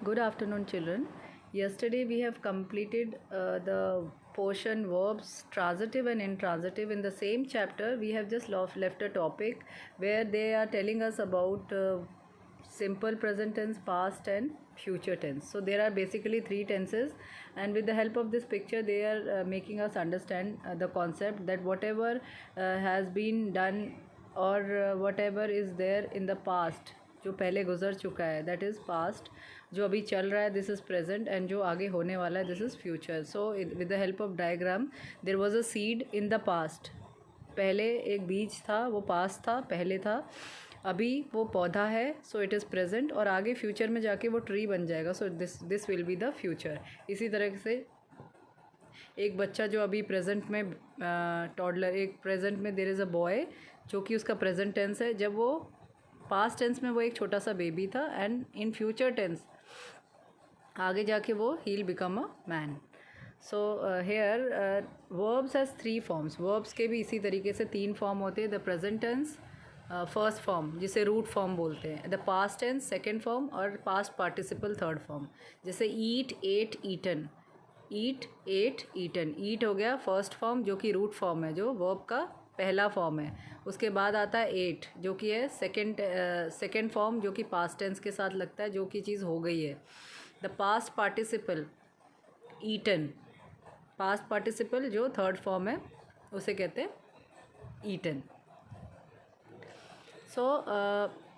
Good afternoon, children. Yesterday we have completed the portion verbs transitive and intransitive. In the same chapter, we have just left a topic where they are telling us about simple present tense, past, and future tense. So there are basically three tenses, and with the help of this picture, they are making us understand the concept that whatever has been done or whatever is there in the past, जो पहले गुजर चुका है, that is past. जो अभी चल रहा है, दिस इज़ प्रेजेंट. एंड जो आगे होने वाला है, this is future. So with the help of diagram, there was a seed in the past. पहले एक बीज था, वो पास्ट था, पहले था. अभी वो पौधा है, सो इट इज़ प्रेजेंट. और आगे फ्यूचर में जाके वो ट्री बन जाएगा, so this will be the future. इसी तरह से एक बच्चा जो अभी प्रेजेंट में टॉडलर, एक प्रेजेंट में देयर इज़ अ बॉय जो कि उसका प्रेजेंट टेंस है. जब वो पास्ट टेंस में वो एक छोटा सा बेबी था, एंड इन फ्यूचर टेंस आगे जाके वो ही will become a man. So here verbs has three forms. Verbs के भी इसी तरीके से तीन फॉर्म होते हैं. The present tense first form जिसे रूट फॉर्म बोलते हैं, the past tense second form, और पास्ट पार्टिसिपल थर्ड फॉर्म. जैसे eat, ate, eaten. Eat, ate, eaten. Eat हो गया फर्स्ट फॉर्म जो कि रूट फॉर्म है, जो वर्ब का पहला फॉर्म है. उसके बाद आता है एट जो कि है सेकेंड फॉर्म, जो कि पास्ट टेंस के साथ लगता है, जो कि चीज़ हो गई है. The past participle eaten. Past participle जो थर्ड फॉर्म है, उसे कहते हैं eaten. So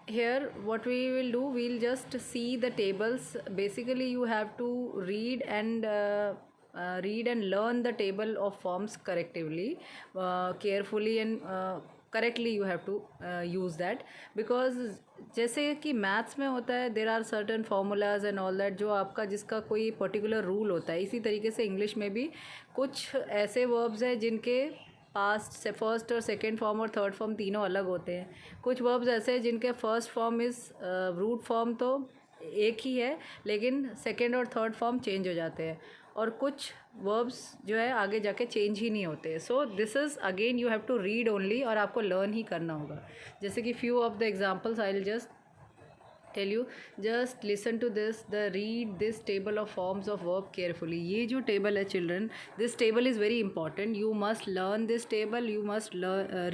here what we will do, we'll just see the tables. Basically you have to read and learn the table of forms correctively, carefully, and correctly you have to use that. Because जैसे कि maths में होता है, there are certain formulas and all that, जो आपका जिसका कोई particular rule होता है. इसी तरीके से इंग्लिश में भी कुछ ऐसे वर्ब्स हैं जिनके पास्ट से फर्स्ट और सेकेंड फॉर्म और थर्ड फॉर्म तीनों अलग होते हैं. कुछ वर्ब्स ऐसे हैं जिनके first form is root form तो एक ही है, लेकिन सेकेंड और थर्ड फॉर्म चेंज हो जाते हैं. और कुछ वर्ब्स जो है आगे जाके चेंज ही नहीं होते. So this is again you have to read only, और आपको लर्न ही करना होगा. जैसे कि few of the examples I will just tell you. Just listen to this, read this table of forms of verb carefully. ये जो table है children, this table is very important. You must learn this table, you must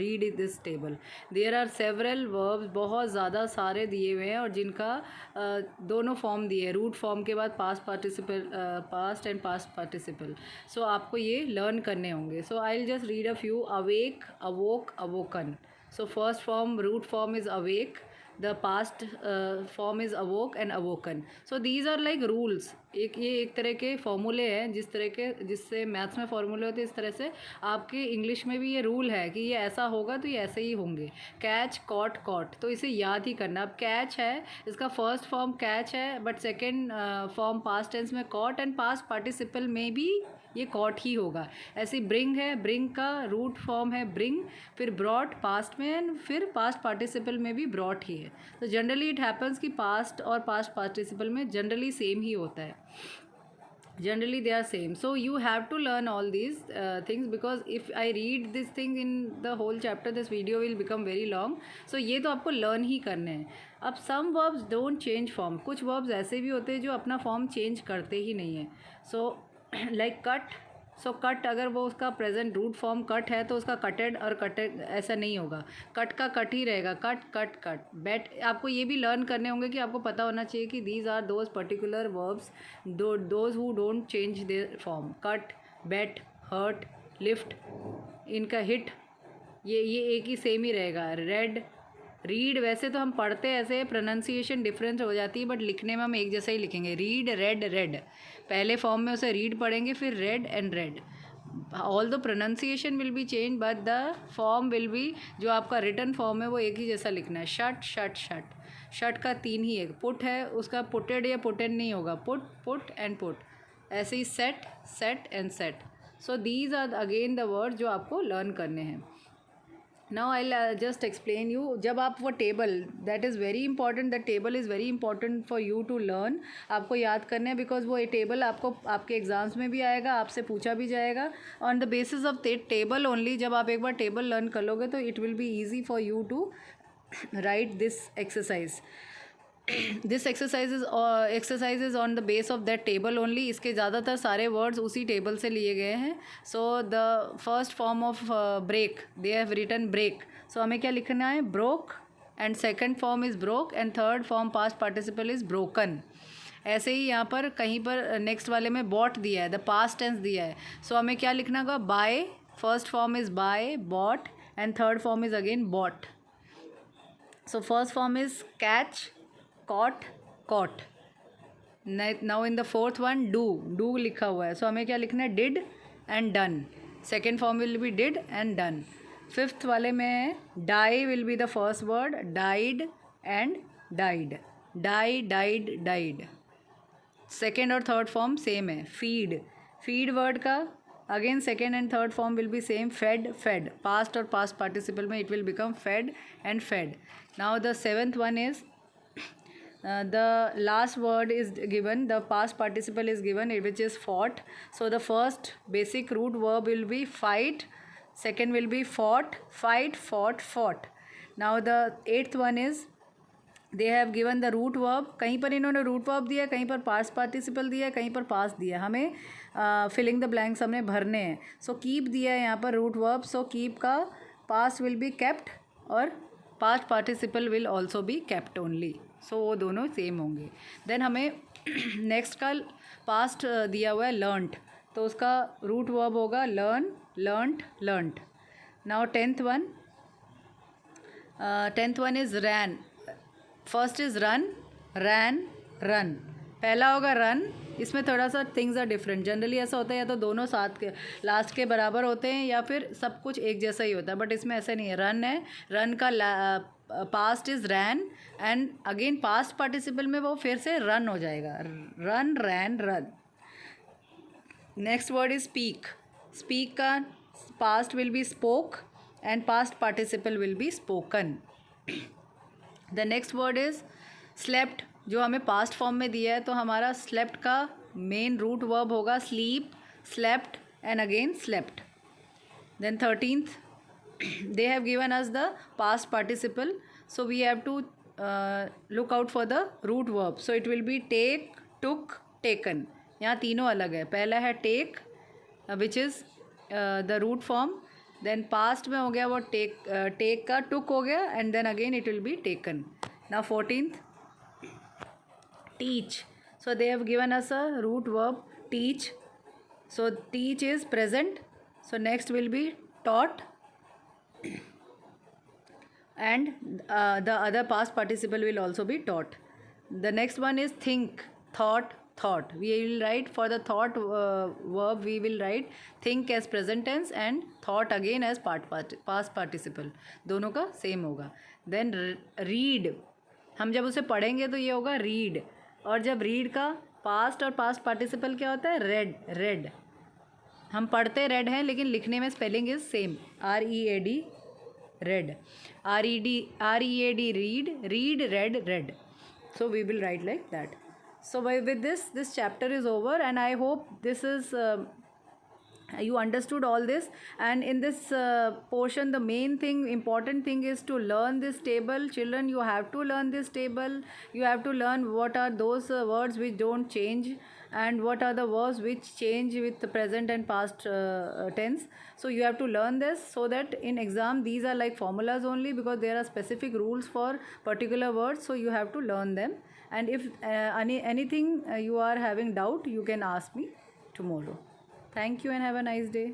read this table. There are several verbs, बहुत ज़्यादा सारे दिए हुए हैं, और जिनका दोनों फॉर्म दिए हैं. रूट फॉर्म के बाद past participle, past and past participle. So आपको ये लर्न करने होंगे. So I will just read a few. Awake, awoke, awoken. So first form root form is awake, the past form is awoke and awoken. So these are like rules. एक तरह के फॉर्मूले हैं, जिससे मैथ्स में फॉर्मूले होते हैं, इस तरह से आपके इंग्लिश में भी ये रूल है कि ये ऐसा होगा तो ये ऐसे ही होंगे. Catch, caught, caught. तो इसे याद ही करना. अब कैच है, इसका फर्स्ट फॉर्म कैच है, but second form past tense में कॉट, एंड पास्ट पार्टिसिपल में भी ये कॉट ही होगा. ऐसे ब्रिंग है, ब्रिंग का रूट फॉर्म है ब्रिंग, फिर ब्रॉट पास्ट में, एंड फिर पास्ट पार्टिसिपल में भी ब्रॉट ही है. तो जनरली इट हैपन्स कि पास्ट और पास्ट पार्टिसिपल में जनरली सेम ही होता है. Generally they are same. So you have to learn all these things, because if I read this thing in the whole chapter, this video will become very long. So ये तो आपको learn ही करने हैं. अब some verbs don't change form. कुछ verbs ऐसे भी होते हैं जो अपना form change करते ही नहीं हैं. So like cut. So cut, अगर वो उसका प्रेजेंट रूट फॉर्म कट है तो उसका कटेड और कटेड ऐसा नहीं होगा. कट का कट ही रहेगा. Cut, cut, cut. बेट. आपको ये भी लर्न करने होंगे कि आपको पता होना चाहिए कि these are those particular verbs, those who don't change their form. Cut, bet, hurt, lift, इनका हिट, ये एक ही सेम ही रहेगा. Read, read. वैसे तो हम पढ़ते ऐसे, प्रोनाउंसिएशन डिफरेंस हो जाती है, बट लिखने में हम एक जैसा ही लिखेंगे. Read, red, red. पहले फॉर्म में उसे रीड पढ़ेंगे, फिर red and red. All the pronunciation will be change, but the form will B, जो आपका रिटन फॉर्म है वो एक ही जैसा लिखना है. Shut, shut, shut. शट का तीन ही है. पुट है, उसका पुटेड या पुटेन नहीं होगा. Put, put and put. ऐसे ही set, set and set. So these are again the word जो आपको लर्न करने हैं. Now I'll just explain you. जब आप वो table, that is very important, the table is very important for you to learn. आपको याद करना है, बिकॉज वो टेबल आपको आपके एग्ज़ाम्स में भी आएगा, आपसे पूछा भी जाएगा. On the basis of table only, जब आप एक बार टेबल लर्न कर लोगे तो it will be easy for you to write this exercise. This exercise is on the base of that table only. इसके ज़्यादातर सारे वर्ड्स उसी टेबल से लिए गए हैं. So the first form of break, they have written break. So हमें क्या लिखना है? Broke, and second form is broke, and third form past participle is broken. ऐसे ही यहाँ पर कहीं पर नेक्स्ट वाले में बॉट दिया है, द पास्ट टेंस दिया है. सो हमें क्या लिखना होगा? Buy, first form is buy, bought, and third form is again bought. So first form is catch, caught, caught. Now in the fourth one, do लिखा हुआ है. सो हमें क्या लिखना है? did and done. Second form will B did and done. Fifth वाले में die will be the first word, died and died. die, died, died. Second और थर्ड फॉर्म सेम है. फीड वर्ड का again second and third form will be same. Fed. Past और past participle में it will become fed and fed. Now the seventh one is the last word is given, the past participle is given, which is fought. So the first basic root verb will be fight, second will be fought, fight, fought. Now the eighth one is they have given the root verb. कहीं पर इन्होंने root verb दिया, कहीं पर past participle दिया, कहीं पर past दिया. हमें filling the blanks हमने भरने हैं. So keep दिया है यहाँ पर root verb. So keep का past will be kept और past participle will also be kept only. सो वो दोनों सेम होंगे. देन हमें नेक्स्ट का पास्ट दिया हुआ है लर्नड, तो उसका रूट वर्ब होगा learn, learned, learned. Now tenth one is ran. First is run, ran, run. पहला होगा रन. इसमें थोड़ा सा थिंग्स आर डिफरेंट. जनरली ऐसा होता है या तो दोनों साथ के लास्ट के बराबर होते हैं या फिर सब कुछ एक जैसा ही होता है, बट इसमें ऐसा नहीं है. रन है, रन का past is ran, and again past participle में वो फिर से रन हो जाएगा. Run, ran, run. Next word is speak. Speak का past will be spoke and past participle will be spoken. The next word is slept, जो हमें past form में दिया है. तो हमारा स्लेप्ट का मेन रूट वर्ब होगा sleep, slept and again slept. Then 13th, they have given us the past participle, so we have to look out for the root verb. So it will be take, took, taken. यहाँ तीनों अलग है. पहला है take, which is the root form. then past में हो गया वो take का took हो गया, and then again it will be taken. Now 14th, teach. So they have given us a root verb teach. So teach is present. So next will be taught, and the other past participle will also be taught. The next one is think, thought. We will write for the thought verb, we will write think as present tense and thought again as past participle. दोनों का same होगा. Then read, हम जब उसे पढ़ेंगे तो ये होगा read, और जब read का past और past participle क्या होता है? read. हम पढ़ते रेड हैं लेकिन लिखने में spelling is same. READ, red. READ, read, read. So we will write like that. So with this chapter is over, and I hope this is you understood all this. And in this portion, the important thing is to learn this table. Children, you have to learn this table. You have to learn what are those words which don't change, and what are the verbs which change with the present and past tense. So you have to learn this, so that in exam these are like formulas only, because there are specific rules for particular words. So you have to learn them. And if anything you are having doubt, you can ask me tomorrow. Thank you and have a nice day.